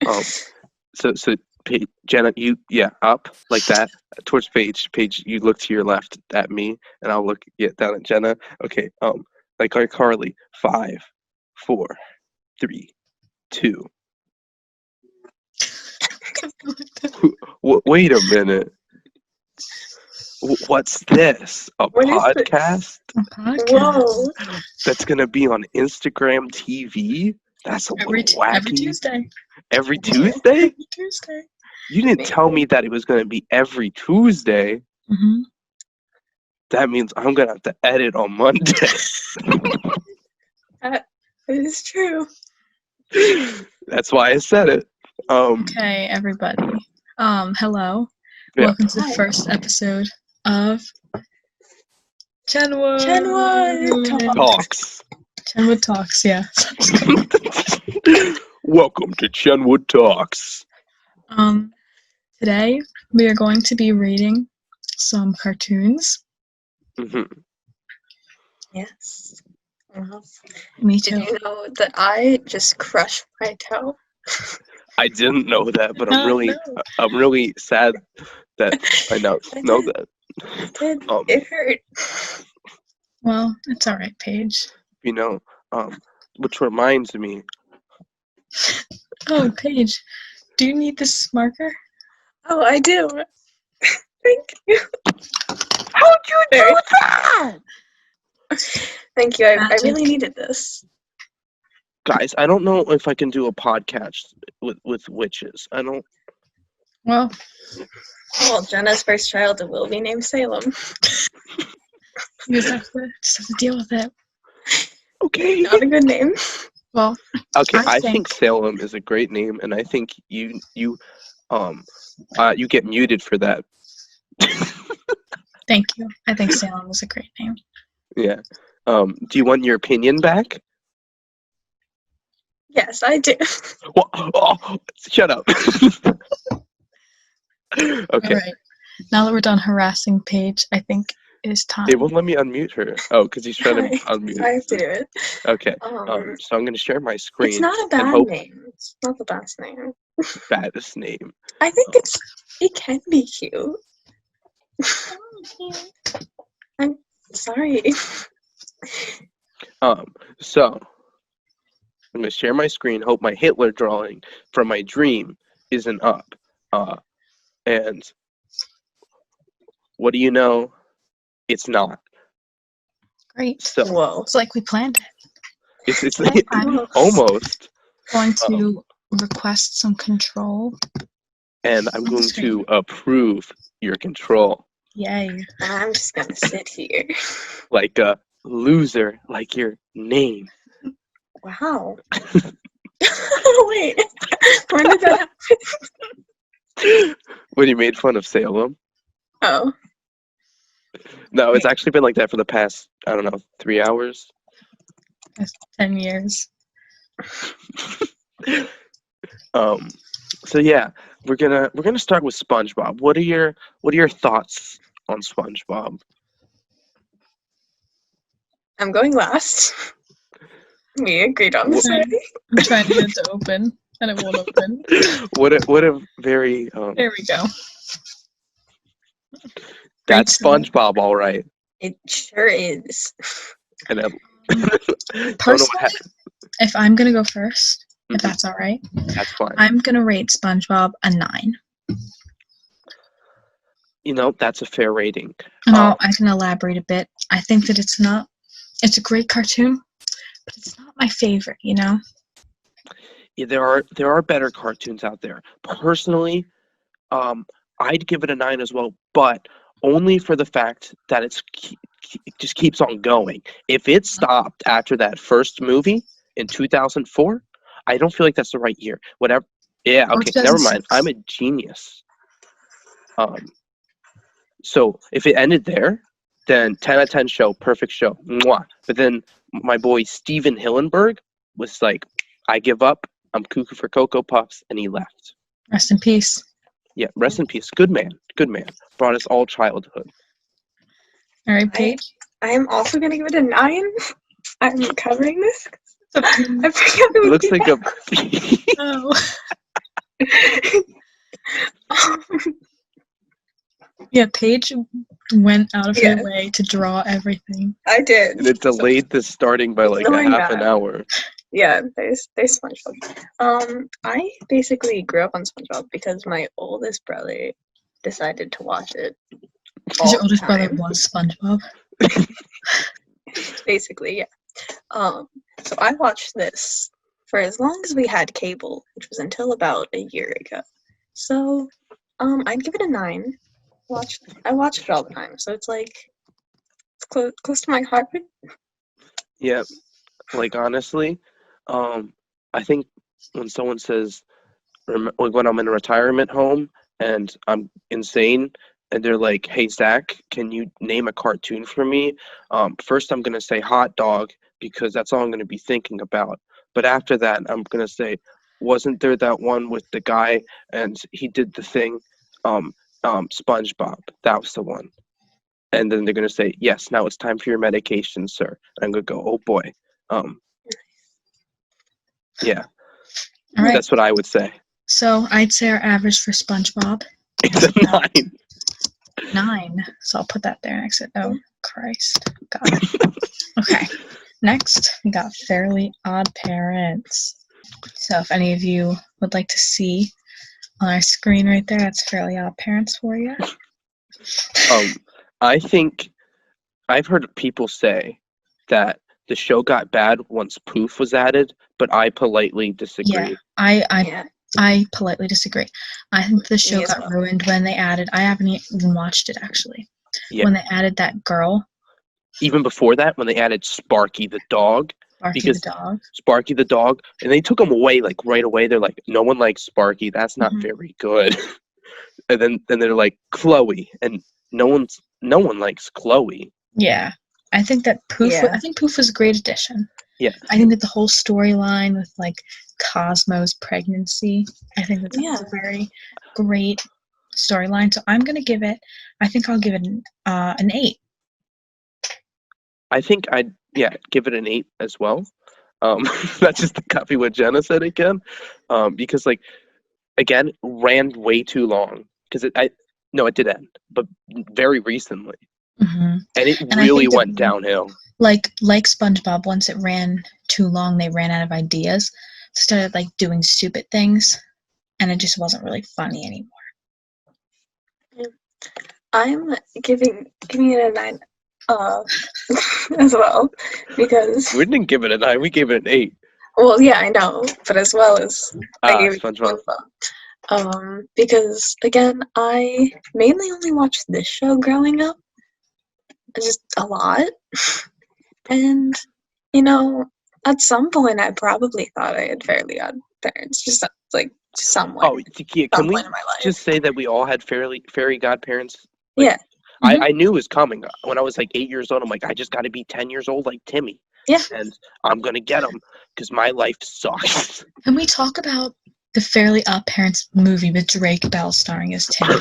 Um, so Jenna, up like that towards Paige. Paige, you look to your left at me, and I'll look down at Jenna. Okay. Like our Carly. 5, 4, 3, 2. Wait a minute. What's this? A What is podcast? A podcast. Whoa. That's gonna be on Instagram TV? That's a little wacky. Every Tuesday. Every Tuesday? Every Tuesday. You didn't tell me that it was gonna be every Tuesday. Mm-hmm. That means I'm gonna have to edit on Monday. That is true. That's why I said it. Okay, everybody. Hello. Yeah. Welcome to the Hi. first episode of Chenwood. Talks. Chenwood Talks, yeah. Welcome to Chenwood Talks. Today we are going to be reading some cartoons. Mm-hmm. Yes. Me Did too. you know that I just crushed my toe? I didn't know that, but I'm Oh, really, no. I'm really sad that I know I know did. that. It did. Um, It hurt. Well, it's alright, Paige. You know, which reminds me. Oh, Paige, do you need this marker? Oh, I do. Thank you. How'd you do that? Thank you. I Magic. really needed this. Guys, I don't know if I can do a podcast with witches. I don't. Well, Well, Jenna's first child will be named Salem. you just have to deal with it. Okay. Not a good name. Well, Okay, I I think Salem is a great name, and I think you get muted for that. thank you. I think Salem is a great name. Yeah. Do you want your opinion back? Yes, I do. Well, oh, shut up. Okay. All right. Now that we're done harassing Paige, I think it is time. They won't let me unmute her. Oh, because he's trying to unmute. I have to do it. Okay. So I'm going to share my screen. It's not a and bad hope name. It's not the best name. baddest name. I think it can be cute. I'm sorry. So I'm going to share my screen. Hope my Hitler drawing from my dream isn't up. And what do you know? It's not. Great. So Whoa. It's like we planned it. it's I'm almost. going to request some control. And I'm going to approve your control. Yay. I'm just gonna sit here. Like a loser, like your name. Wow. Wait. When did that happen? When you made fun of Salem. Oh. No, it's actually been like that for the past, I don't know, 3 hours. That's 10 years. So yeah, we're gonna start with SpongeBob. What are your thoughts on SpongeBob? I'm going last. We agreed on this already. I'm trying to get it to open, and it won't open. What a very There we go. that's SpongeBob, all right. It sure is. And don't know what Personally, happened. if I'm going to go first, if Mhm. that's all right, That's fine. I'm going to rate SpongeBob a 9. That's a fair rating. And I can elaborate a bit. I think that it's a great cartoon, but it's not my favorite, Yeah, there are better cartoons out there. Personally, I'd give it a 9 as well, but only for the fact that it just keeps on going. If it stopped after that first movie in 2004, I don't feel like that's the right year. Whatever. Yeah, Or okay, never mind. 2006. I'm a genius. So if it ended there, then 10 out of 10 show, perfect show. Mwah. But then my boy Steven Hillenburg was like, I give up. I'm cuckoo for Cocoa Puffs, and he left. Rest in peace. Yeah, rest in peace. Good man. Good man. Brought us all childhood. All right, Paige. I am also gonna give it a 9. I'm covering this. I forgot It looks like a Oh. Yeah, Paige went out of Yeah. her way to draw everything. I did. And it delayed the starting by like Oh a my half an God. hour. Yeah, there's SpongeBob. I basically grew up on SpongeBob because my oldest brother decided to watch it Because all your the oldest brother time. was SpongeBob. Basically, yeah. So I watched this for as long as we had cable, which was until about a year ago. So, I'd give it a 9. I watched it all the time, so it's like it's close to my heart. Yeah, like honestly, I think when someone says, like when I'm in a retirement home and I'm insane, and they're like, "Hey Zach, can you name a cartoon for me?" First I'm gonna say Hot Dog because that's all I'm gonna be thinking about. But after that, I'm gonna say, "Wasn't there that one with the guy and he did the thing, SpongeBob? That was the one." And then they're gonna say, "Yes, now it's time for your medication, sir." And I'm gonna go, "Oh boy." Um, yeah, All right. that's what I would say. So I'd say our average for SpongeBob It's a 9. 9. So I'll put that there next to oh Christ. Got it. Okay. Next we got Fairly Odd Parents. So if any of you would like to see on our screen right there, that's Fairly Odd Parents for you. I think I've heard people say that the show got bad once Poof was added, but I politely disagree. Yeah, Yeah. I politely disagree. I think the show Me as got well. ruined when they added. I haven't even watched it actually. Yeah. When they added that girl, Even before that, when they added Sparky the dog, Sparky because the dog. Sparky the dog, and they took him away like right away. They're like, no one likes Sparky. That's not Mhm. very good. And then they're like Chloe, and no one likes Chloe. Yeah, I think that Poof. Yeah. I think Poof was a great addition. Yeah. I think that the whole storyline with like Cosmo's pregnancy, I think that was a very great storyline. So I'm gonna give it. I think I'll give it an 8. I think I'd give it an 8 as well. That's just to copy what Jenna said again. Because like again, ran way too long. Because it did end, but very recently, Mm-hmm. and it And I really think that, went downhill. like SpongeBob, once it ran too long, they ran out of ideas. Started like doing stupid things, and it just wasn't really funny anymore. I'm giving it a 9 as well because We didn't give it a 9. We gave it an 8. well, yeah, I know, but as well as I gave it SpongeBob. because again, I mainly only watched this show growing up, just a lot, and at some point I probably thought I had Fairly Odd Parents, just like somewhere. Oh, yeah. Can we point in my life. just say that we all had fairy godparents? Yeah. I knew it was coming when I was like 8 years old. I'm like, I just got to be 10 years old like Timmy. Yeah. And I'm gonna get them because my life sucks. Can we talk about the Fairly Odd Parents movie with Drake Bell starring as Timmy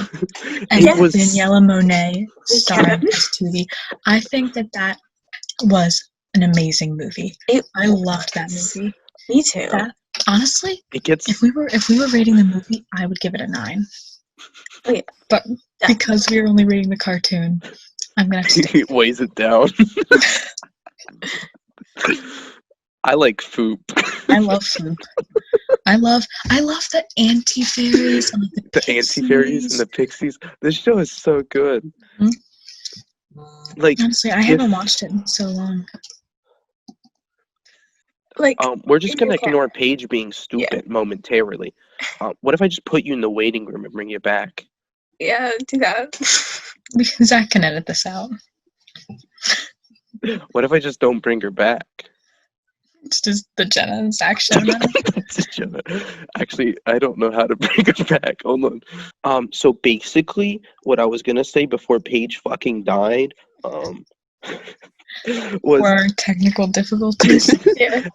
and Daniela Monet starring as Tootie? I think that was an amazing movie. I loved that movie. Me too. Honestly, It gets if we were rating the movie, I would give it a 9. Oh, yeah. But because we were only rating the cartoon, I'm gonna have to stick. it weighs it down. I like Foop. I love Foop. I love the anti-fairies and like The anti-fairies and the pixies. This show is so good. Mm-hmm. Like honestly, I haven't watched it in so long. Like we're just gonna ignore Paige being stupid momentarily. What if I just put you in the waiting room and bring you back? Yeah, do that. Zach can edit this out. What if I just don't bring her back? It's just the Jenna and Zach show now. Actually, I don't know how to bring her back. Hold on. So basically, what I was gonna say before Paige fucking died, was or technical difficulties. Yeah.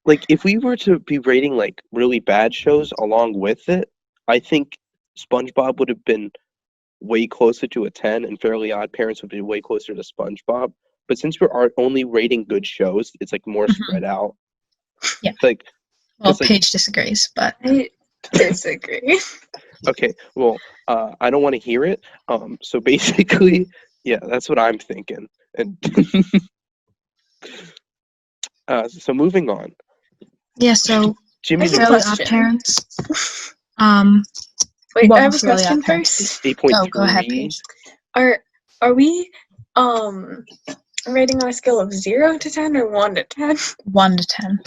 Like if we were to be rating like really bad shows along with it, I think SpongeBob would have been way closer to a 10, and Fairly Odd Parents would be way closer to SpongeBob. But since we're only rating good shows, it's like more spread out. Yeah. Like, well, like, Paige disagrees, but Disagree. Okay, well, I don't want to hear it. So basically, yeah, that's what I'm thinking. And so moving on, Yeah, so Jimmy I have a Fairly Neutron, Odd question. Parents. Um, Wait, what I have was a Fairly Odd question Parents? first. 8.3. Go ahead, Paige. Are we rating on a scale of 0 to 10 or 1 to 10? 1 to 10.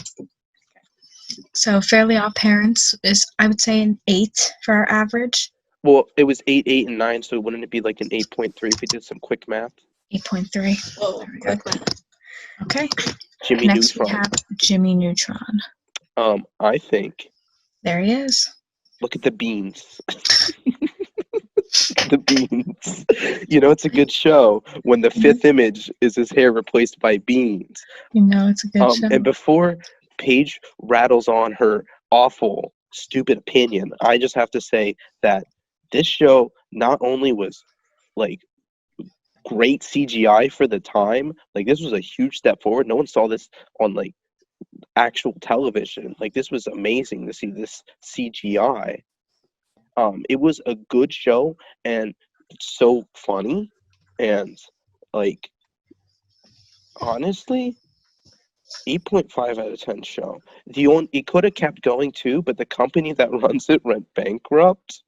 So Fairly Odd Parents is, I would say, an 8 for our average. Well, it was 8, 8, and 9, so wouldn't it be like an 8.3 if we did some quick math? 8.3. Oh, There we go. quick math. Okay. Jimmy Next we Neutron. have Jimmy Neutron. I think. There he is. Look at the beans. The beans. You know, it's a good show when the fifth image is his hair replaced by beans. You know, it's a good show. And before Paige rattles on her awful, stupid opinion, I just have to say that this show not only was like great CGI for the time, like this was a huge step forward. No one saw this on like actual television. Like this was amazing to see this CGI. It was a good show and so funny, and like honestly, 8.5 out of 10 show. It could have kept going too, but the company that runs it went bankrupt.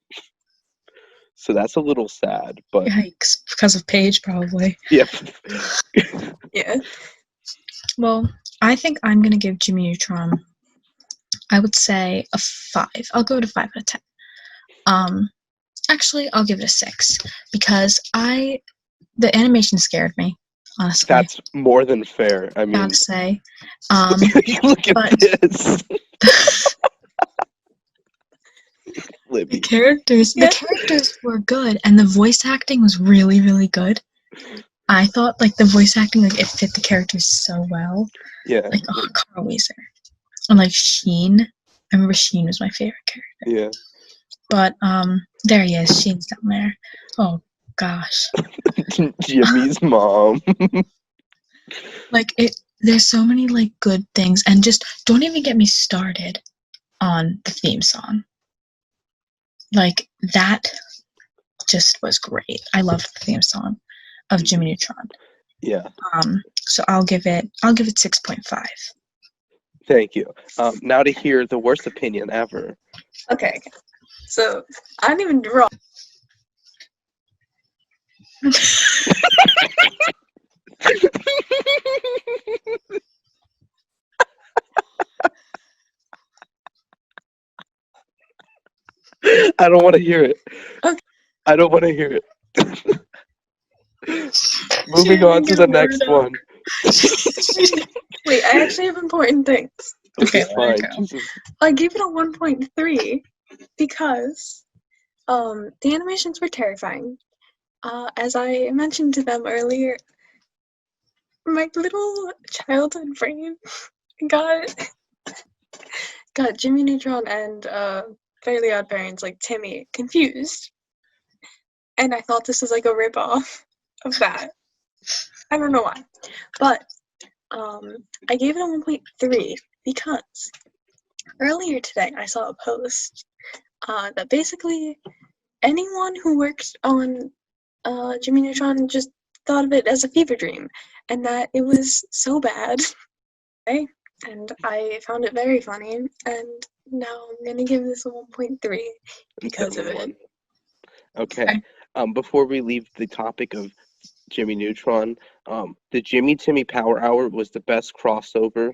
So that's a little sad, but Yikes. Because of Paige, probably. yeah. Yeah. Well, I think I'm going to give Jimmy Neutron, I would say, a 5. I'll go to 5 out of 10. Actually, I'll give it a 6 because the animation scared me, honestly. That's more than fair. I mean, Gotta say. look at but- this. The Libby. characters were good, and the voice acting was really, really good. I thought like the voice acting, like it fit the characters so well. Yeah. Like Carl Weezer and like Sheen. I remember Sheen was my favorite character. Yeah. But there he is. Sheen's down there. Oh gosh. Jimmy's mom. Like there's so many like good things, and just don't even get me started on the theme song. Like that just was great. I loved the theme song of Jimmy Neutron. Yeah. So I'll give it 6.5. Thank you. Now to hear the worst opinion ever. Okay. So, I didn't even draw. I don't want to hear it. Okay. I don't want to hear it. Moving on to the next one. Wait, I actually have important things. Okay, It's there you fine. go. Jesus. I gave it a 1.3 because the animations were terrifying. As I mentioned to them earlier, my little childhood brain got Jimmy Neutron and Fairly Odd Parents, like Timmy, confused. And I thought this was like a ripoff of that. I don't know why. But I gave it a 1.3 because earlier today I saw a post that basically anyone who works on Jimmy Neutron just thought of it as a fever dream and that it was so bad. Okay? And I found it very funny, and now I'm gonna give this a 1.3 because of it. Okay. Before we leave the topic of Jimmy Neutron, the Jimmy Timmy Power Hour was the best crossover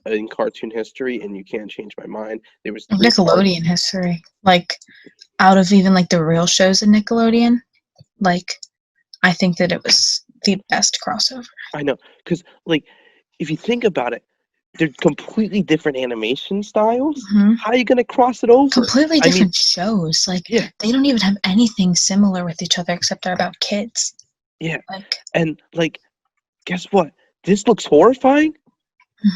in cartoon history, and you can't change my mind. There was 3 Nickelodeon parts. history. Like out of even like the real shows in Nickelodeon, like I think that it was the best crossover. I know, because like if you think about it, they're completely different animation styles. Mhm. How are you gonna cross it over? Completely I mean, different shows. Like yeah. they don't even have anything similar with each other except they're about kids. Yeah. Like And like, guess what? This looks horrifying,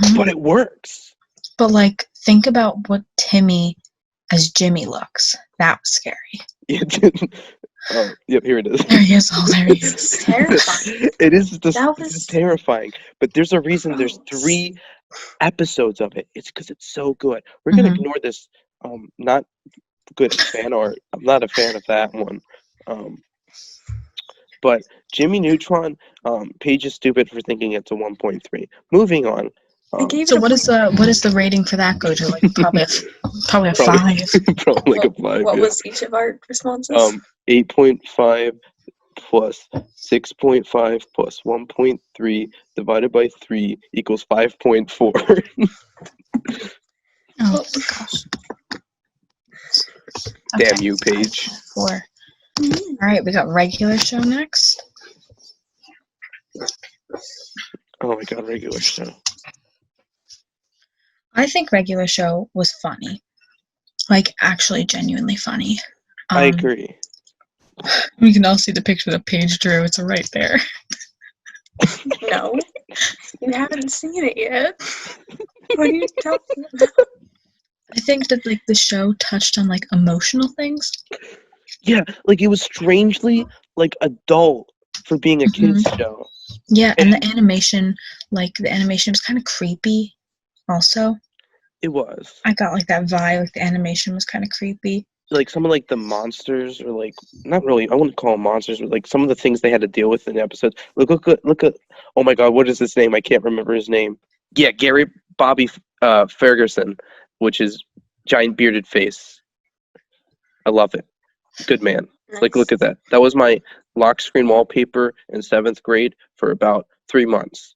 mhm. but it works. But like think about what Timmy as Jimmy looks. That was scary. Yeah. Oh, yep, here it is. There he is. Oh, there he is. It's terrifying. It is just That this is was terrifying, but there's a reason there's gross. 3 episodes of it. It's because it's so good. We're gonna Mhm. ignore this Not good at fan art. I'm not a fan of that one. Um, but Jimmy Neutron, Paige is stupid for thinking it's a 1.3. Moving on. They gave So it a what is the rating for that go to? Like probably a Probably- 5. Probably like a 5. What yeah. was each of our responses? 8.5 plus 6.5 plus 1.3 divided by 3 equals 5.4. Oh gosh. Damn you, Paige. 4. All right, we got regular show next. Oh my god, regular show. I think regular show was funny, like actually genuinely funny. I agree. We can all see the picture that Paige drew. It's right there. No, you haven't seen it yet. What are you talking about? I think that like the show touched on like emotional things. Yeah, like it was strangely like adult for being a kids show. Yeah, and the animation was kind of creepy. Also, It was. I got like that vibe. Like the animation was kind of creepy. Like some of like the monsters, or like not really. I wouldn't call them monsters, but like some of the things they had to deal with in the episodes. Look at. Oh my god, what is his name? I can't remember his name. Yeah, Gary Bobby Ferguson, which is giant bearded face. I love it. Good man. Like, look at that. That was my lock screen wallpaper in 7th grade for about 3 months.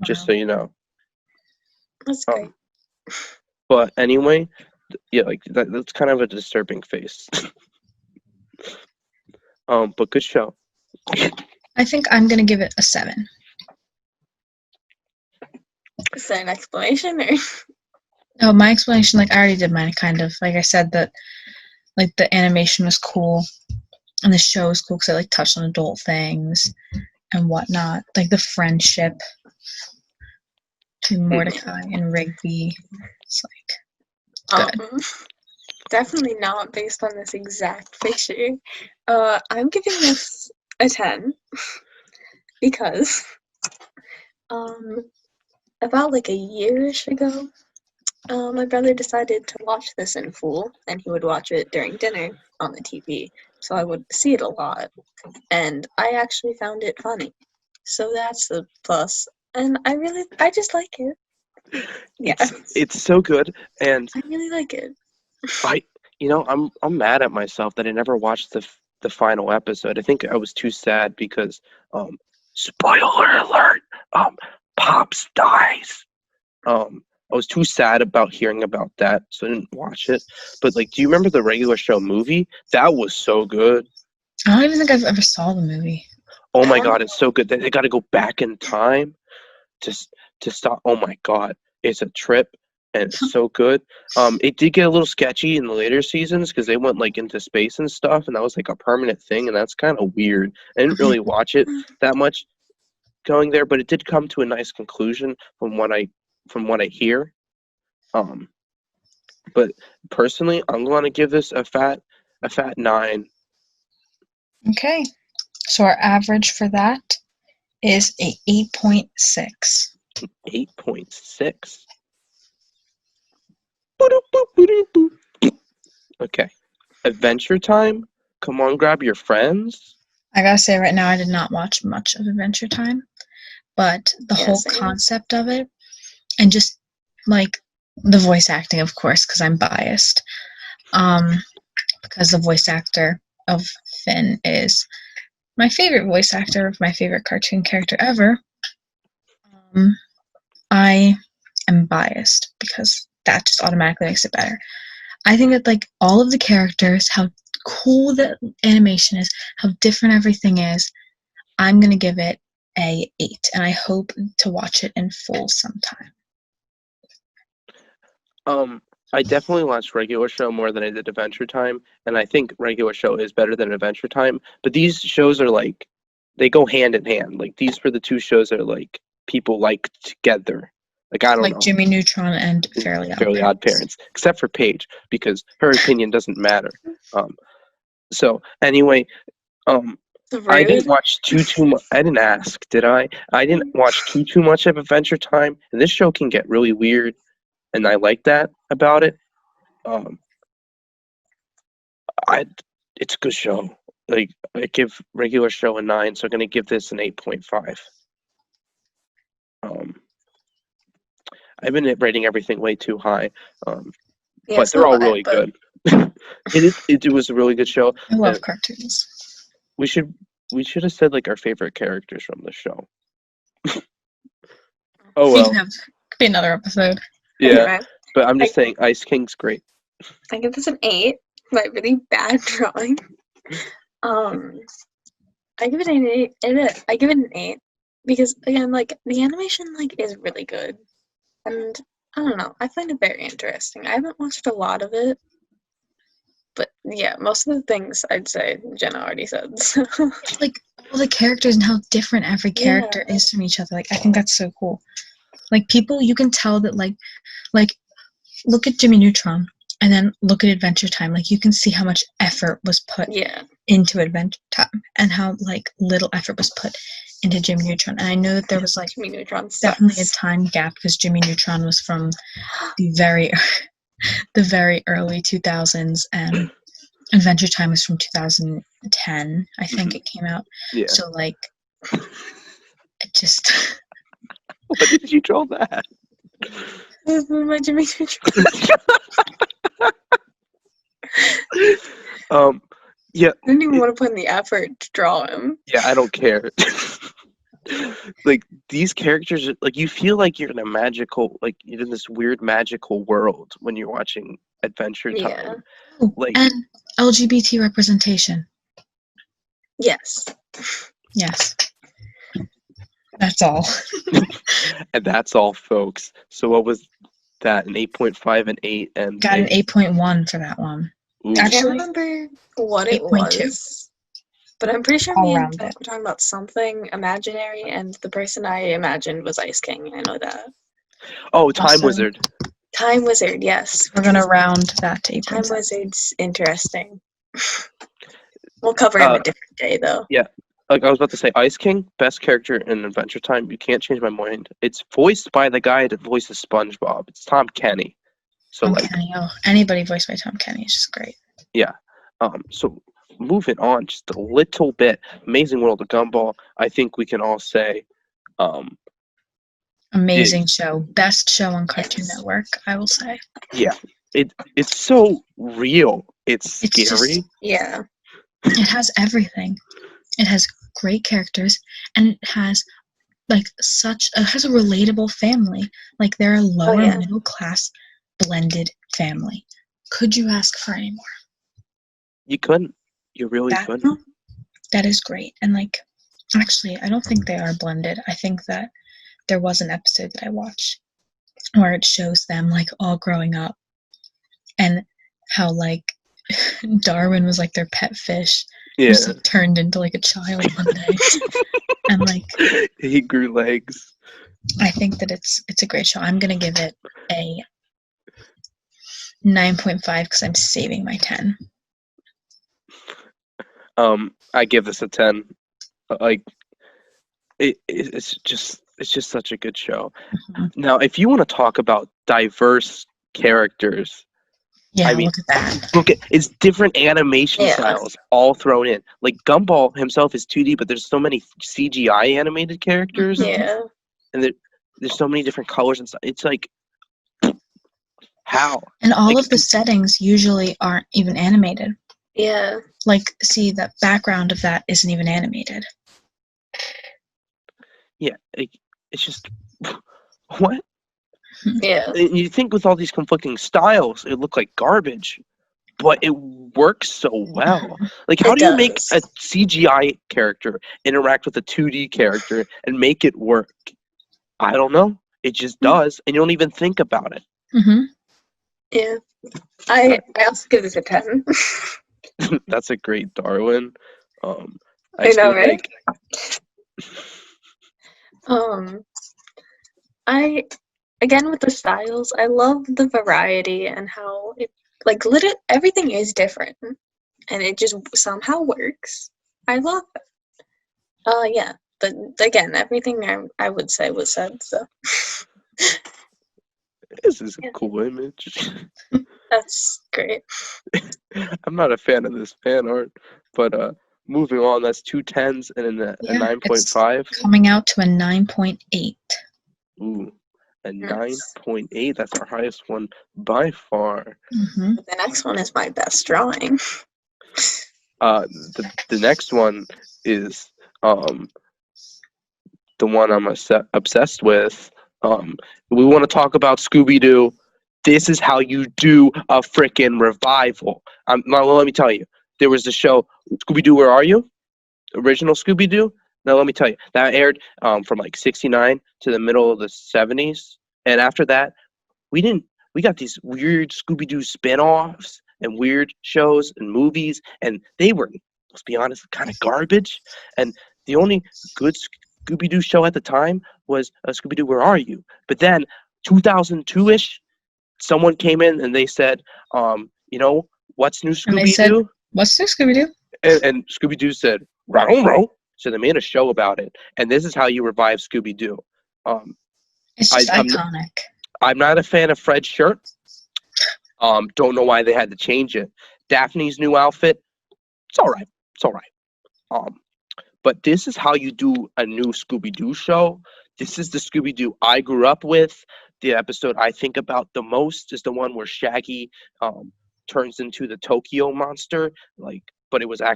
Just so you know. That's great. But anyway, yeah, like that's kind of a disturbing face. But good show. I think I'm gonna give it a 7. Is there an explanation or? Oh, my explanation, like I already did mine. Kind of like I said that, like the animation was cool, and the show was cool because it like touched on adult things and whatnot, like the friendship between Mordecai and Rigby. It's like good. Definitely not based on this exact picture. I'm giving this a 10 because about like a year-ish ago, my brother decided to watch this in full, and he would watch it during dinner on the TV, so I would see it a lot, and I actually found it funny. So that's a plus, and I just like it. Yeah, It's so good, and I really like it. I'm mad at myself that I never watched the final episode. I think I was too sad because spoiler alert, Pops dies. I was too sad about hearing about that, so I didn't watch it. But like, do you remember the regular show movie? That was so good. I don't even think I've ever saw the movie. Oh my god, it's so good. They got to go back in time to stop. Oh my god, it's a trip, and it's so good. It did get a little sketchy in the later seasons because they went like into space and stuff, and that was like a permanent thing, and that's kind of weird. I didn't really watch it that much going there, but it did come to a nice conclusion from what I hear. But personally, I'm going to give this a fat 9. Okay, so our average for that is a 8.6. 8.6. Okay. Adventure Time? Come on, grab your friends. I gotta say right now I did not watch much of Adventure Time, but the whole same. concept of it, and just like the voice acting, of course, because I'm biased, because the voice actor of Finn is my favorite voice actor of my favorite cartoon character ever. I am biased because that just automatically makes it better. I think that like all of the characters, how cool the animation is, how different everything is, I'm gonna give it a 8, and I hope to watch it in full sometime. I definitely watched regular show more than I did Adventure Time, and I think regular show is better than Adventure Time. But these shows are like, they go hand in hand. Like these were the two shows that like people like together. Like I don't Like know. Jimmy Neutron and Fairly Odd Parents, except for Paige, because her opinion doesn't matter. So anyway, I didn't watch too much. I didn't ask, did I? I didn't watch too much of Adventure Time, and this show can get really weird, and I like that about it. It's a good show. Like, I give regular show a 9, so I'm gonna give this an 8.5. I've been rating everything way too high, Yeah, but so they're all have I, really but good. It was a really good show. I love cartoons. We should have said like our favorite characters from the show. Oh We well, can have could be another episode. yeah. anyway, But I'm just I- saying, Ice King's great. I give this an 8 by really bad drawing. I give it an 8. I give it an 8 because again, like the animation like is really good, and I don't know. I find it very interesting. I haven't watched a lot of it, but yeah, most of the things I'd say Jenna already said. So. Like all the characters and how different every character Yeah. is from each other. Like I think that's so cool. Like people, you can tell that like look at Jimmy Neutron and then look at Adventure Time. Like you can see how much effort was put Yeah. into Adventure Time and how like little effort was put into Jimmy Neutron. And I know that there was like Jimmy Neutron definitely a sucks. time gap because Jimmy Neutron was from the very early 2000s and Adventure Time was from 2010. I think it came out. Yeah. So like it just What did you draw that? This is my Jimmy Neutron. Yeah. I didn't even want to put in the effort to draw him. Yeah, I don't care. Like these characters, like you feel like you're in a magical, like you're in this weird magical world when you're watching Adventure Time. Yeah. Like, and LGBT representation. Yes. Yes. That's all. and that's all, folks. So what was that? An 8.5, an 8, and Got an 8.1 for that one. Ooh. I can't Actually, remember what it 8.2. was, but I'm pretty sure All me and around Jack it. were talking about something imaginary, and the person I imagined was Ice King. I know that. Oh, Time Also, Wizard. Time Wizard, yes. We're gonna round that to Time 8.7. Wizard's interesting. We'll cover him a different day, though. Yeah. Like I was about to say, Ice King, best character in Adventure Time. You can't change my mind. It's voiced by the guy that voices SpongeBob. It's Tom Kenny. So Tom like, Kenny. Oh, anybody voiced by Tom Kenny is just great. yeah. So moving on just a little bit. Amazing World of Gumball. I think we can all say, Amazing show. Best show on Cartoon Yes. Network, I will say. yeah. It's so real. It's It's just- scary. Yeah. It has everything. It has great characters, and it has like it has a relatable family. Like they're a lower yeah. middle class blended family. Could you ask for any more? You couldn't. You really That- couldn't. That is great. And like actually I don't think they are blended. I think that there was an episode that I watched where it shows them like all growing up and how like Darwin was like their pet fish. Yeah. Just like turned into like a child one day. And like He grew legs. I think that it's a great show. I'm gonna give it a 9.5 because I'm saving my 10. I give this a 10. Like it's just such a good show. Mhm. Now, if you want to talk about diverse characters, Yeah, I mean, look at that. look at it's different animation Yeah. styles all thrown in. Like Gumball himself is 2D, but there's so many CGI animated characters, Yeah. and there's so many different colors and stuff. It's like how? And all Like, of the settings usually aren't even animated. Yeah. Like, see, the background of that isn't even animated. yeah, like, it's just what? Yeah. And you think with all these conflicting styles, it looked like garbage, but it works so well. Like, how It do you make does. a CGI character interact with a 2D character and make it work? I don't know. It just does, and you don't even think about it. Mm-hmm. Yeah. I also give this a 10. That's a great Darwin. I know, feel right? like I again with the styles, I love the variety and how it like everything is different and it just somehow works. I love it. Yeah, but again, everything I would say was said, so this is a Yeah. cool image. that's great. I'm not a fan of this fan art, but moving on. That's 2 10s and a Yeah, 9.5. Coming out to a 9.8. Ooh, a Nice. 9.8. That's our highest one by far. Mm-hmm. The next one is my best drawing. The next one is the one I'm obsessed with. We want to talk about Scooby-Doo. This is how you do a freaking revival. Now, let me tell you, there was the show Scooby-Doo, Where Are You? Original Scooby-Doo. Now, let me tell you, that aired from like '69 to the middle of the '70s, and after that, we got these weird Scooby-Doo spin-offs and weird shows and movies, and they were, let's be honest, kind of garbage. And the only good Scooby-Doo show at the time was Scooby-Doo, Where Are You? But then 2002-ish, someone came in and they said, what's new And they said, Scooby-Doo? "What's new, Scooby-Doo?" And Scooby-Doo said, row. So they made a show about it, and this is how you revive Scooby-Doo. It's just I'm iconic. I'm not a fan of Fred's shirt. Don't know why they had to change it. Daphne's new outfit, it's all right. It's all right. But this is how you do a new Scooby-Doo show. This is the Scooby-Doo I grew up with. The episode I think about the most is the one where Shaggy turns into the Tokyo monster. But it wasn't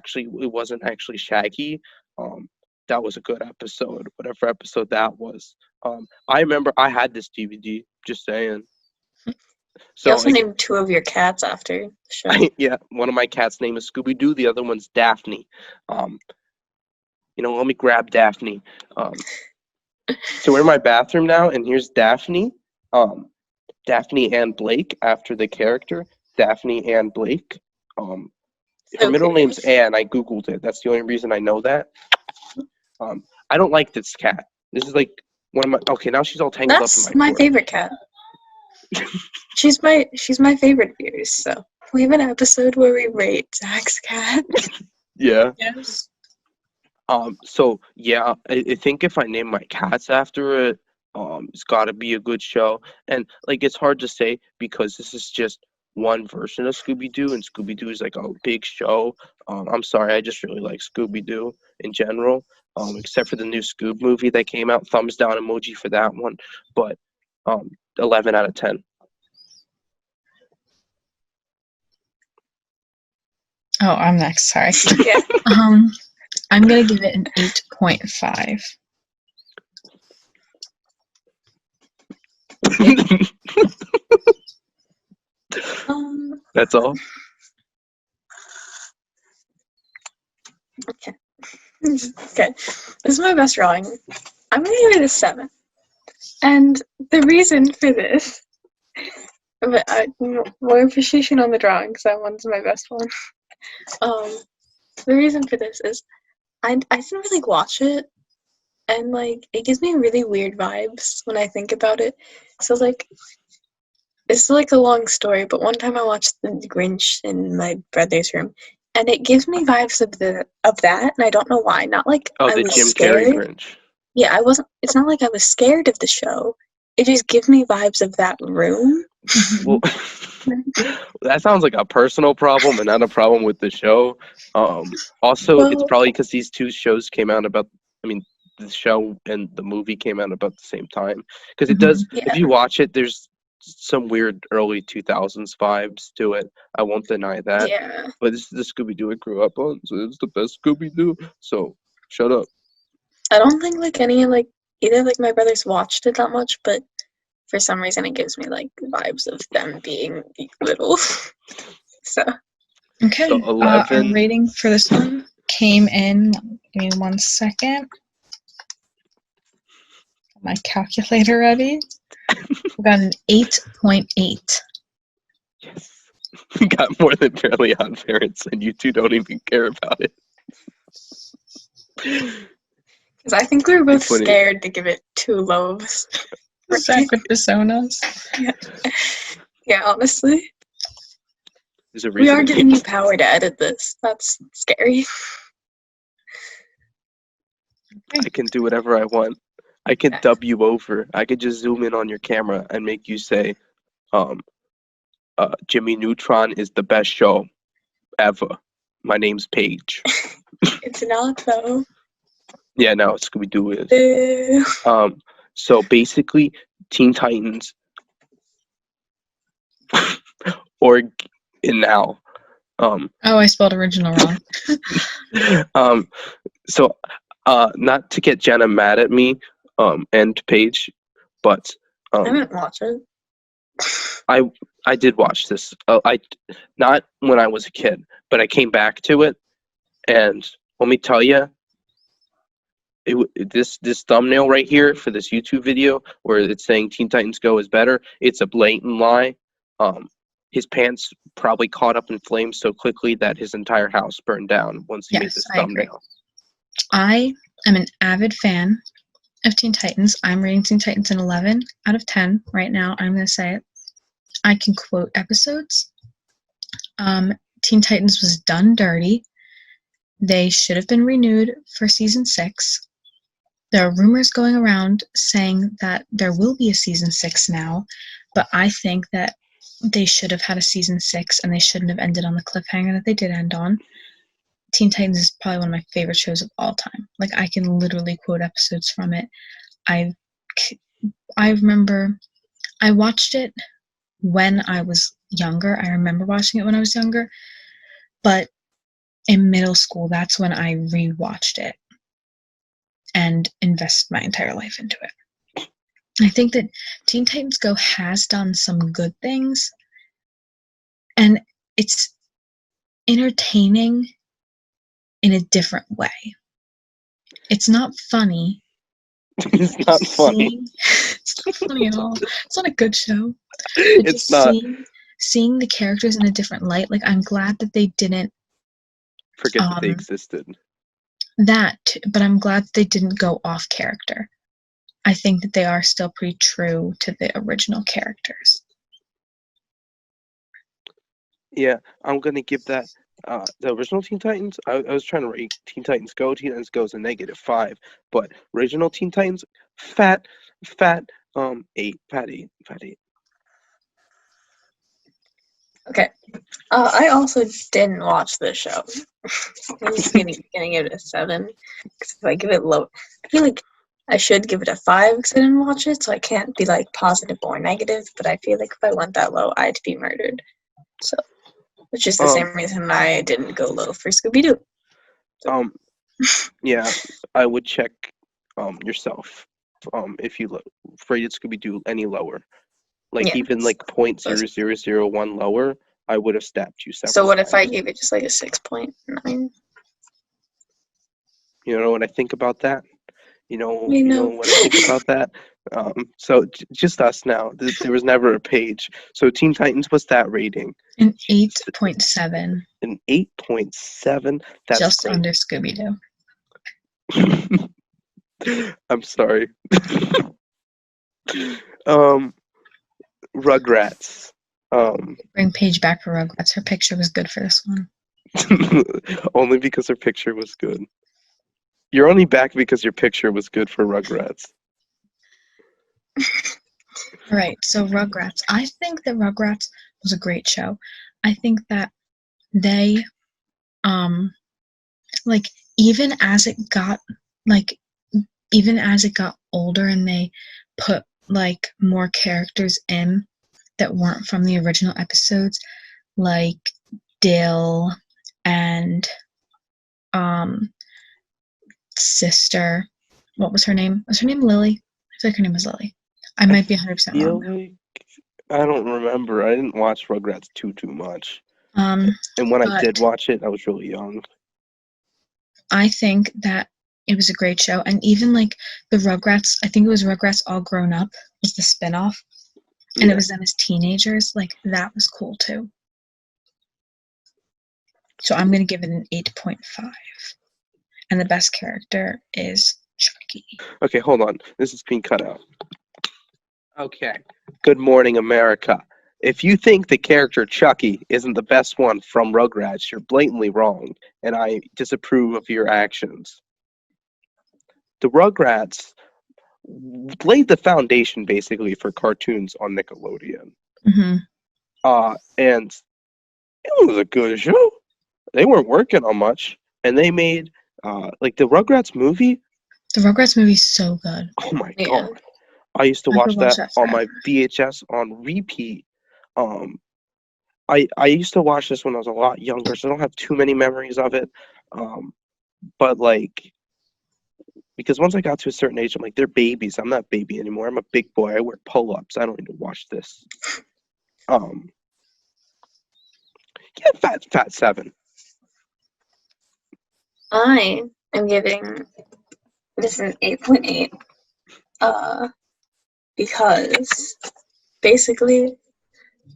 actually Shaggy. That was a good episode, whatever episode that was. I remember I had this DVD. Just saying. You So also named 2 of your cats after the show. yeah, one of my cats' name is Scooby-Doo. The other one's Daphne. Let me grab Daphne. So we're in my bathroom now, and here's Daphne. Daphne Ann Blake after the character Daphne Ann Blake. Her middle name's Ann. I googled it. That's the only reason I know that. I don't like this cat. This is like one of my. Okay, now she's all tangled up in That's my. my favorite cat. she's my favorite viewers. So we have an episode where we rate Zach's cat. Yeah. Yes. So yeah, I think if I name my cats after it, it's got to be a good show. And like, it's hard to say because this is just one version of Scooby-Doo, and Scooby-Doo is like a big show. I'm sorry, I just really like Scooby-Doo in general. Except for the new Scoob movie that came out, thumbs down emoji for that one. But 11 out of 10. Oh, I'm next. Sorry. Yeah. I'm gonna give it an 8.5. That's all. Okay. Okay. This is my best drawing. I'm gonna give it a 7. And the reason for this, but more appreciation on the drawing because that one's my best one. The reason for this is I didn't really watch it, and like it gives me really weird vibes when I think about it. So like it's like a long story, but one time I watched The Grinch in my brother's room, and it gives me vibes of that, and I don't know why. Not like I The was Jim scared. Carrey Grinch. Yeah, I wasn't. It's not like I was scared of the show. It just gives me vibes of that room. Well, that sounds like a personal problem and not a problem with the show. Also, it's probably because these two shows came out about. I mean, the show and the movie came out about the same time. Because it does. Yeah. If you watch it, there's some weird early 2000s vibes to it. I won't deny that. Yeah. But this is the Scooby-Doo I grew up on, so it's the best Scooby-Doo. So shut up. I don't think like any like either like my brothers watched it that much, but for some reason it gives me like vibes of them being little. So Okay. So 11. Our rating for this one came in. Give me 1 second. Got my calculator ready. We got an 8.8. Yes. We got more than Fairly Odd Parents, and you two don't even care about it. because I think we were both scared to give it 2 low. Zach with the Sonos. Yeah, honestly. There's a We reason are giving you power to edit this. That's scary. I can do whatever I want. I can dub you over. I could just zoom in on your camera and make you say, Jimmy Neutron is the best show ever. My name's Paige. It's not though. Yeah, no, Scooby-Doo is. Boo. So basically, Teen Titans, or in now, Oh, I spelled original wrong. so, not to get Jenna mad at me, and Paige, but I haven't watched it. I did watch this. I not when I was a kid, but I came back to it, and let me tell you, this thumbnail right here for this YouTube video where it's saying Teen Titans Go is better, it's a blatant lie. His pants probably caught up in flames so quickly that his entire house burned down once he made Yes, this I agree. thumbnail. I am an avid fan of Teen Titans. I'm rating Teen Titans an 11 out of 10 right now. I'm going to say it. I can quote episodes. Teen Titans was done dirty. They should have been renewed for season 6. There are rumors going around saying that there will be a season 6 now, but I think that they should have had a season 6 and they shouldn't have ended on the cliffhanger that they did end on. Teen Titans is probably one of my favorite shows of all time. Like, I can literally quote episodes from it. I remember I watched it when I was younger. I remember watching it when I was younger, but in middle school, that's when I rewatched it and invested my entire life into it. I think that Teen Titans Go has done some good things, and it's entertaining in a different way. It's not funny. It's not funny. It's not funny at all. It's not a good show. It's not. Seeing the characters in a different light, like, I'm glad that they didn't Forget that they existed. But I'm glad that they didn't go off character. I think that they are still pretty true to the original characters. Yeah, I'm gonna give that the original Teen Titans. I was trying to rate Teen Titans Go. Teen Titans Go is a -5, but original Teen Titans, fat 8, fat 8. Okay. I also didn't watch this show. I'm just getting it a 7. Because if I give it low, I feel like I should give it a 5 because I didn't watch it, so I can't be like positive or negative. But I feel like if I went that low, I'd be murdered. So, which is the same reason I didn't go low for Scooby-Doo. Yeah, I would check yourself if you rated Scooby-Doo any lower, like Yeah. even like 0.0001 lower, I would have stabbed you several So what if I times. gave it just like a 6.9? You know what I think about that? You know know. what I think about that? So just us now. There was never a Page. So Teen Titans, what's that rating? An 8.7. An 8.7? That's just great. under Scooby-Doo. I'm sorry. Rugrats. Bring Paige back for Rugrats. Her picture was good for this one. Only because her picture was good. You're only back because your picture was good for Rugrats. Alright, so Rugrats. I think that Rugrats was a great show. I think that they, like, even as it got older and they put, like, more characters in that weren't from the original episodes, like Dill and sister. What was her name? Was her name Lily? I feel like her name was Lily. I might be 100% wrong. Like, I don't remember. I didn't watch Rugrats too much. And when I did watch it, I was really young. I think that it was a great show. And even like the Rugrats, I think it was Rugrats All Grown Up was the spinoff. And it was them as teenagers. Like, that was cool too. So I'm going to give it an 8.5. And the best character is Chucky. Okay, hold on. This is being cut out. Okay. Good morning, America. If you think the character Chucky isn't the best one from Rugrats, you're blatantly wrong, and I disapprove of your actions. The Rugrats laid the foundation, basically, for cartoons on Nickelodeon. Mm-hmm. And it was a good show. they weren't working on much, and they made like the Rugrats movie. The Rugrats movie's so good. Oh my Yeah. god! I used to I watch could watch that that on my forever. VHS on repeat. Um, I used to watch this when I was a lot younger, so I don't have too many memories of it. But like, because once I got to a certain age, I'm like, they're babies. I'm not baby anymore. I'm a big boy. I wear pull-ups. I don't need to watch this. Um, yeah, fat 7. I am giving this an 8.8. Because basically,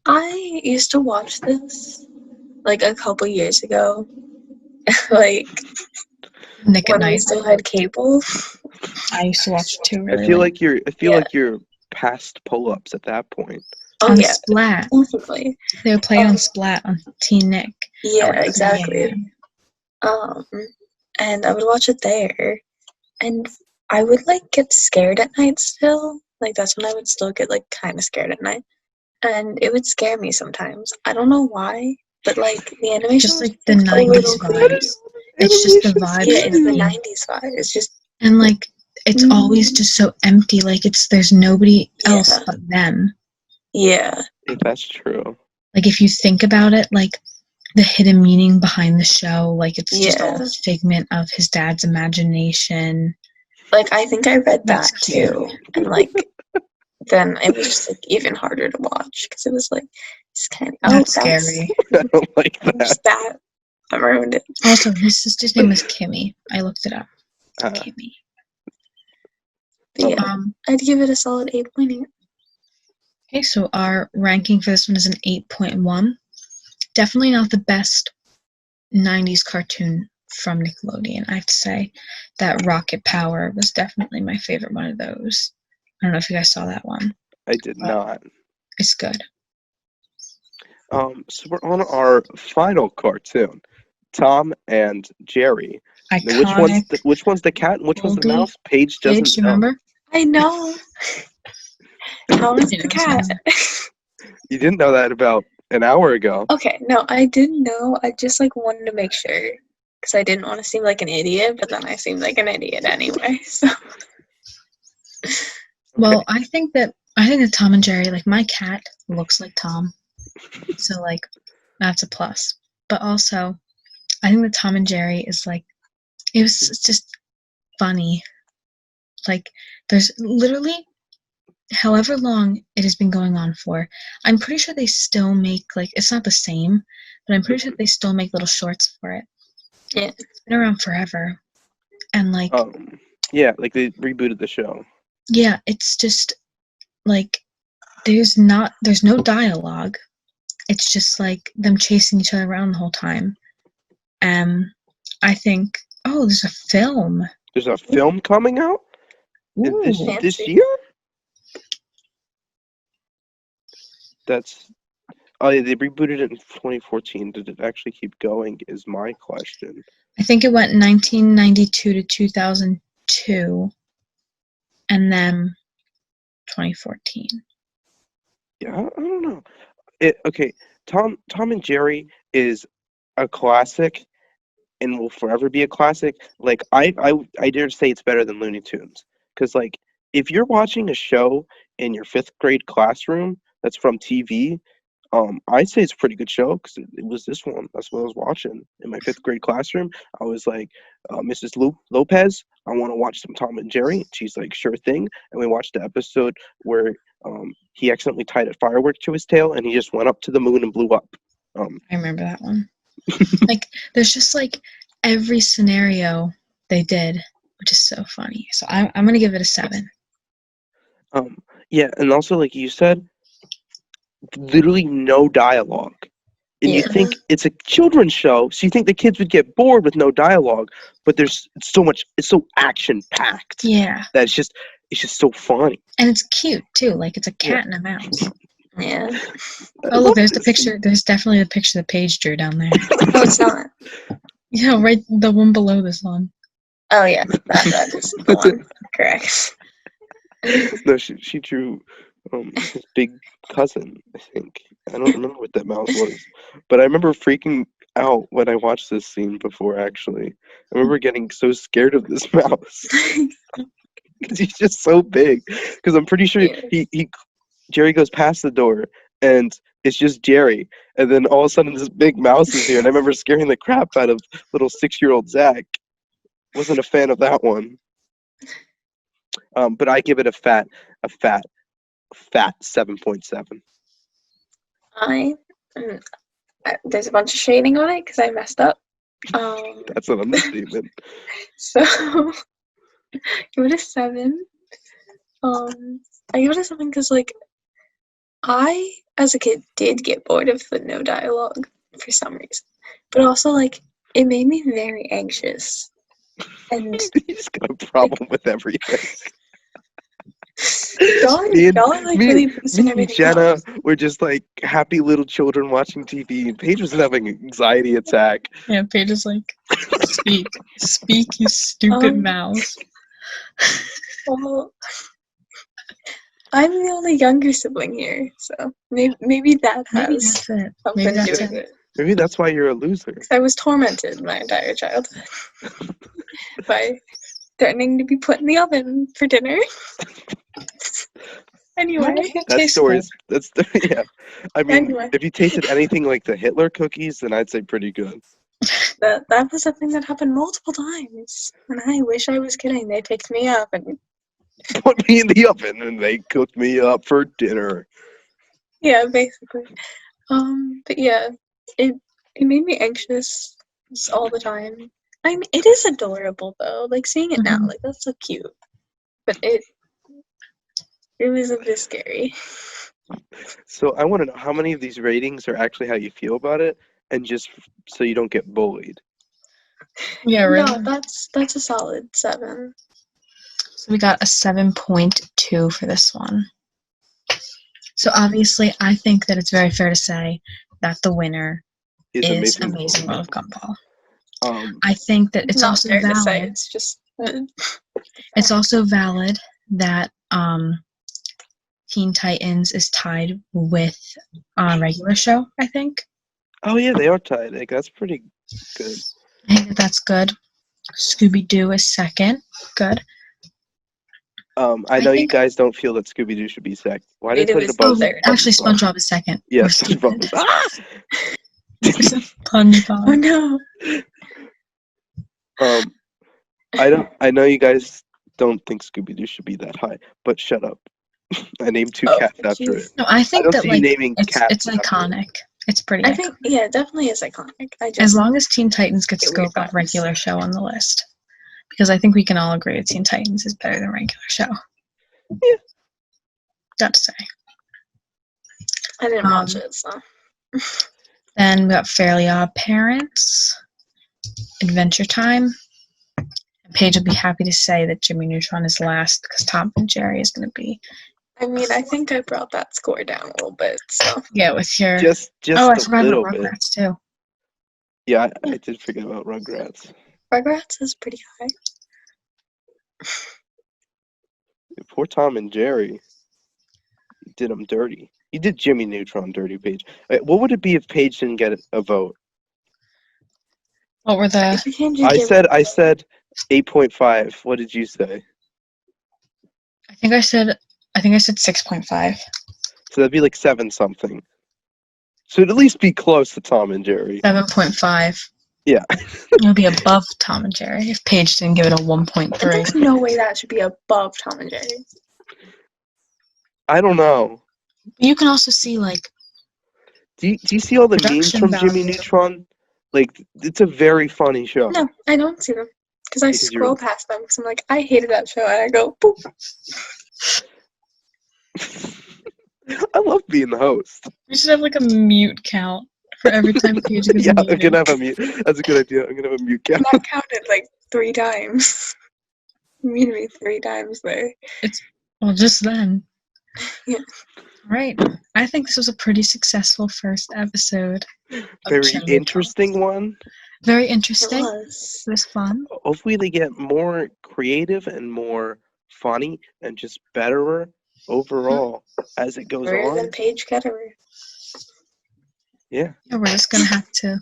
I used to watch this like a couple years ago, like Nick at when we Night. still had cable. I used to watch it too. I Really feel late. like you're. I feel Yeah. like you're past pull-ups at that point. Oh On yeah, Splat. definitely. They would play it on Splat on Teen Nick. Yeah, Yeah. exactly. And I would watch it there, and I would like get scared at night still. Like that's when I would still get like kind of scared at night, and it would scare me sometimes. I don't know why, but like the animation Just was like the a little 90s creepy. vibes. It's just the Animation's vibes. Yeah, it's the creepy. 90s vibe. It's just And like it's always just so empty. Like there's nobody else Yeah. but them. yeah, That's true. Like if you think about it, like the hidden meaning behind the show, like it's just all Yeah. a figment of his dad's imagination. like I think I read That's that cute. too, and like then it was just like even harder to watch because it was like it's kind of That's scary. I don't like that. Just that I ruined it. Also, his sister's name was Kimmy. I looked it up. Uh, Kimmy. But yeah, I'd give it a solid 8.8. Okay, so our ranking for this one is an 8.1. Definitely not the best 90s cartoon from Nickelodeon. I have to say that Rocket Power was definitely my favorite one of those. I don't know if you guys saw that one. I did not. It's good. So we're on our final cartoon, Tom and Jerry. Iconic. Which one's the cat and which one's the Oldie. mouse? Paige doesn't Paige, you know. remember? I know. Thomas the cat. You didn't know that about an hour ago. Okay, no, I didn't know. I just like wanted to make sure because I didn't want to seem like an idiot, but then I seemed like an idiot anyway. So Well, I think that Tom and Jerry, like my cat looks like Tom. So like that's a plus. But also I think that Tom and Jerry is like it's just funny. Like there's literally however long it has been going on for, I'm pretty sure they still make like it's not the same, but I'm pretty sure they still make little shorts for it. yeah, It's been around forever. And like yeah, like they rebooted the show. yeah, it's just like there's no dialogue. It's just like them chasing each other around the whole time. I think there's a film. There's a film coming out this fancy. year. That's yeah, they rebooted it in 2014. Did it actually keep going? Is my question. I think it went 1992 to 2002, and then 2014. Yeah, I don't know. Okay, Tom and Jerry is a classic and will forever be a classic. Like I dare say it's better than Looney Tunes because like if you're watching a show in your 5th grade classroom that's from TV, I'd say it's a pretty good show because it was this one. That's what I was watching in my 5th grade classroom. I was like, Mrs. Lopez, I want to watch some Tom and Jerry. And she's like, sure thing. And we watched the episode where he accidentally tied a firework to his tail and he just went up to the moon and blew up. I remember that one. Like, there's just like every scenario they did, which is so funny. So I'm gonna give it a 7. Yeah, and also like you said, literally no dialogue. And you think it's a children's show, so you think the kids would get bored with no dialogue, but it's so action packed. Yeah. That it's just so funny. And it's cute too. Like it's a cat and a mouse. Yeah. Oh look, there's the picture. There's definitely the picture that Paige drew down there. No, it's not. Yeah, right, the one below this one. Oh yeah, that is the one. Correct. No, she drew his big cousin, I think. I don't remember what that mouse was, but I remember freaking out when I watched this scene before, actually. I remember getting so scared of this mouse. Because he's just so big. Because I'm pretty sure Yeah. Jerry goes past the door, and it's just Jerry. And then all of a sudden, this big mouse is here. And I remember scaring the crap out of little 6-year-old Zach. Wasn't a fan of that one. But I give it a fat 7.7. There's a bunch of shading on it because I messed up. That's an understatement. So give it a 7. I give it a 7 because like I, as a kid, did get bored of the no dialogue for some reason, but also like it made me very anxious. And He's got a problem with everything. y'all are like really boosting me and everything Jenna else. were just like happy little children watching TV, and Paige was having an anxiety attack. Yeah, Paige is like, speak, you stupid mouse. Well, I'm the only younger sibling here, so maybe that Maybe has that's it. something Maybe to do that's with it. it. Maybe that's why you're a loser. I was tormented my entire childhood by threatening to be put in the oven for dinner. Anyway, That story's yeah. I mean, Anyway. if you tasted anything like the Hitler cookies, then I'd say pretty good. that was a thing that happened multiple times, and I wish I was kidding. They picked me up and Put me in the oven, and they cooked me up for dinner. yeah, basically. But yeah, it made me anxious all the time. I mean, it is adorable though. Like seeing it now, like that's so cute. But it was a bit scary. So I want to know how many of these ratings are actually how you feel about it, and just so you don't get bullied. Yeah, really. No, that's a solid 7. So we got a 7.2 for this one. So obviously, I think that it's very fair to say that the winner is Amazing World of Gumball. I think that it's also fair to say, valid. it's just It's also valid that Teen Titans is tied with regular show, I think. Oh yeah, they are tied. Like, that's pretty good. I think that's good. Scooby-Doo is second. Good. I know you guys don't feel that Scooby-Doo should be second. Why did I put it above? Actually, SpongeBob is second. Yeah, SpongeBob is. SpongeBob. Oh no. I know you guys don't think Scooby-Doo should be that high, but shut up. I named 2 cats after it. No, I think that like it's after iconic. It's pretty. I think it definitely is iconic. As long as Teen Titans gets to go above regular show on the list, because I think we can all agree that Teen Titans is better than regular show. Yeah. Got to say. I didn't watch it, so. Then we got Fairly Odd Parents, Adventure Time. Paige will be happy to say that Jimmy Neutron is last because Tom and Jerry is going to be. I mean, I think I brought that score down a little bit, so. Yeah, with your. Just I forgot about Rugrats too. Yeah, I did forget about Rugrats. Rugrats is pretty high. Poor Tom and Jerry. You did them dirty. You did Jimmy Neutron dirty, Paige. What would it be if Paige didn't get a vote? What were the? I said 8.5. What did you say? I think I said 6.5. So that'd be like 7 something. So it'd at least be close to Tom and Jerry. 7.5. Yeah. It would be above Tom and Jerry if Paige didn't give it a 1.3. There's no way that should be above Tom and Jerry. I don't know. You can also see like. Do you see all the memes from Jimmy Neutron? Like, it's a very funny show. No, I don't see them because I scroll past them because I'm like, I hated that show, and I go, boop. I love being the host. We should have like a mute count for every time Paige gets muted. I'm gonna have a mute. That's a good idea. I'm gonna have a mute count. That counted like 3 times. You muted me 3 times there. Just then. Yeah. Right. I think this was a pretty successful first episode. Very interesting one. Very interesting. It was fun. Hopefully they get more creative and more funny and just betterer overall as it goes Better on. than Paige Ketterer. Yeah. We're just gonna have to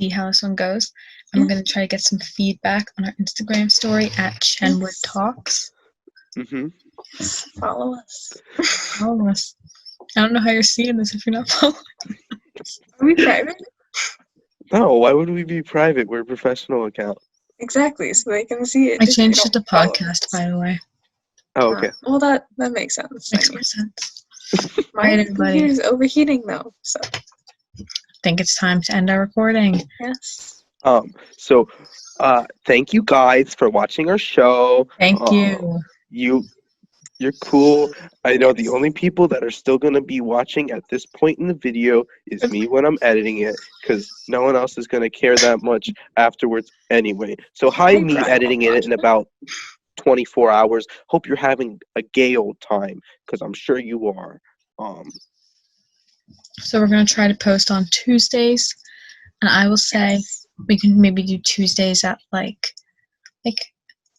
see how this one goes. And we're going to try to get some feedback on our Instagram story at Chenwood Talks. Mm-hmm. Follow us. Follow us. I don't know how you're seeing this if you're not following. Are we private? No, why would we be private? We're a professional account. Exactly, so they can see it. I if they changed it to don't follow podcast, us. by the way. Oh, okay. Well, that makes sense. Makes more sense. My Alright, everybody. computer's overheating though, so I think it's time to end our recording. yes. So, thank you guys for watching our show. Thank you. You're cool. I know the Yes. only people that are still going to be watching at this point in the video is me when I'm editing it, because no one else is going to care that much afterwards anyway. So hi, I me probably editing won't it watch in it. about 24 hours. Hope you're having a gay old time, because I'm sure you are. So we're going to try to post on Tuesdays. And I will say Yes. we can maybe do Tuesdays at like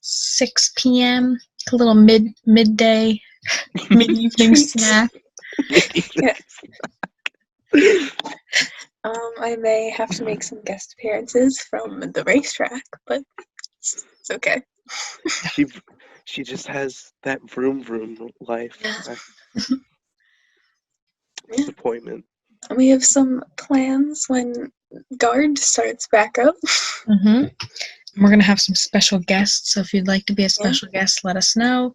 6 p.m. A little midday, mid-evening Treat. snack. Yeah. I may have to make some guest appearances from the racetrack, but it's okay. She just has that vroom vroom life. Yeah. Disappointment. We have some plans when Guard starts back up. Mm-hmm. We're going to have some special guests. So if you'd like to be a special guest, let us know.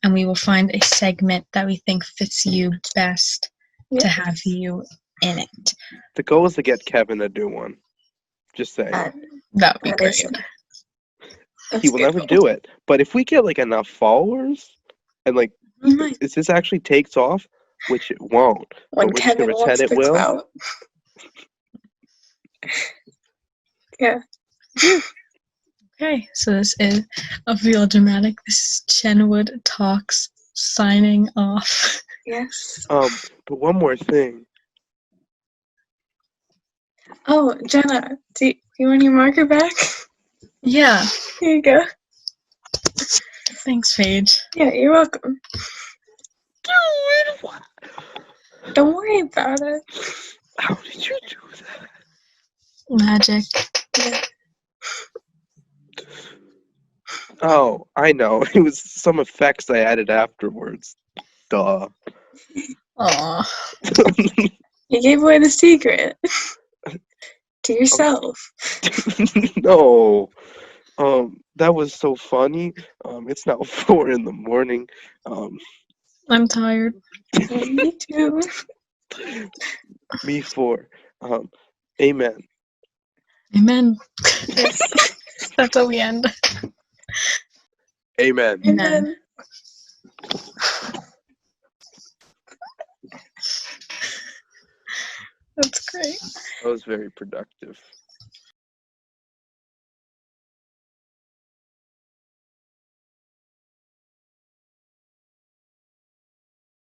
And we will find a segment that we think fits you best to have you in it. The goal is to get Kevin to do one. Just saying. That would be That great. is He will never do it. But if we get like enough followers and like We might. if this actually takes off, which it won't, When but we're just Kevin gonna wants pretend the it will. clout. Yeah. Okay, so this is a real dramatic. This is Chenwood Talks signing off. Yes. But one more thing. Oh, Jenna, do you want your marker back? Yeah, Here you go. thanks, Paige. Yeah, you're welcome. Don't worry about it. How did you do that? Magic. Yeah. Oh, I know. It was some effects I added afterwards. Duh. Aw. You gave away the secret. To yourself. No. That was so funny. It's now 4 a.m. I'm tired. Me too. Me 4. Amen. Amen. Yes. That's how we end. Amen. Amen. That's great. That was very productive.